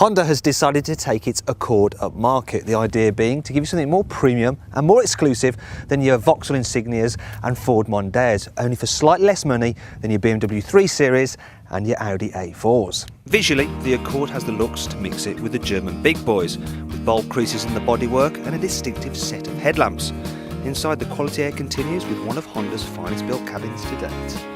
Honda has decided to take its Accord up market, the idea being to give you something more premium and more exclusive than your Vauxhall Insignias and Ford Mondeos, only for slightly less money than your BMW 3 Series and your Audi A4s. Visually, the Accord has the looks to mix it with the German big boys, with bold creases in the bodywork and a distinctive set of headlamps. Inside, the quality air continues with one of Honda's finest built cabins to date.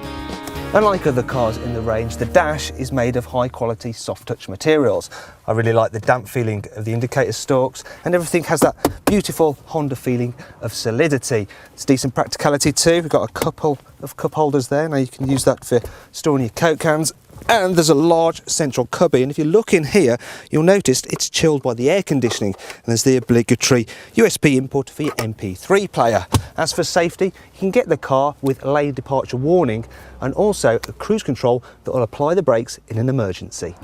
Unlike other cars in the range, the dash is made of high quality soft touch materials. I really like the damp feeling of the indicator stalks, and everything has that beautiful Honda feeling of solidity. It's decent practicality too. We've got a couple of cup holders there. Now you can use that for storing your Coke cans. And there's a large central cubby, and if you look in here, you'll notice it's chilled by the air conditioning, and there's the obligatory USB input for your MP3 player. As for safety, you can get the car with lane departure warning and also a cruise control that will apply the brakes in an emergency.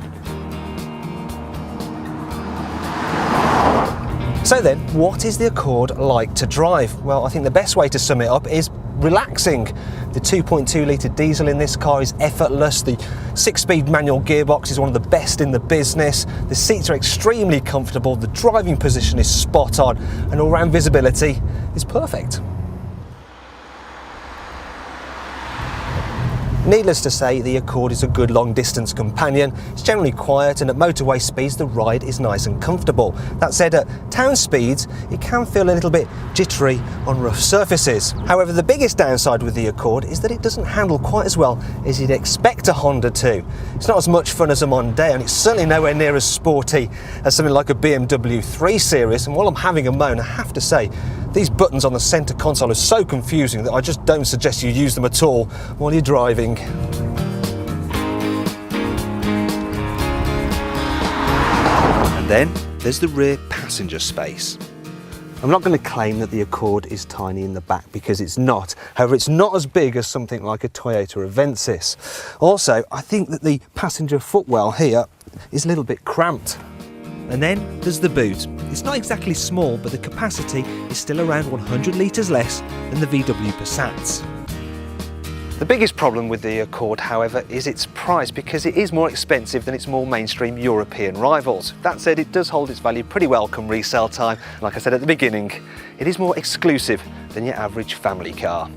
So then, what is the Accord like to drive? Well, I think the best way to sum it up is relaxing. The 2.2 litre diesel in this car is effortless. The 6-speed manual gearbox is one of the best in the business. The seats are extremely comfortable. The driving position is spot on, and all-round visibility is perfect. Needless to say, the Accord is a good long-distance companion. It's generally quiet, and at motorway speeds the ride is nice and comfortable. That said, at town speeds it can feel a little bit jittery on rough surfaces. However, the biggest downside with the Accord is that it doesn't handle quite as well as you'd expect a Honda to. It's not as much fun as a Mondeo, and it's certainly nowhere near as sporty as something like a BMW 3 Series. And while I'm having a moan, I have to say, these buttons on the centre console are so confusing that I just don't suggest you use them at all while you're driving. And then there's the rear passenger space. I'm not going to claim that the Accord is tiny in the back, because it's not. However, it's not as big as something like a Toyota Avensis. Also, I think that the passenger footwell here is a little bit cramped. And then there's the boot. It's not exactly small, but the capacity is still around 100 litres less than the VW Passats. The biggest problem with the Accord, however, is its price, because it is more expensive than its more mainstream European rivals. That said, it does hold its value pretty well come resale time. Like I said at the beginning, it is more exclusive than your average family car.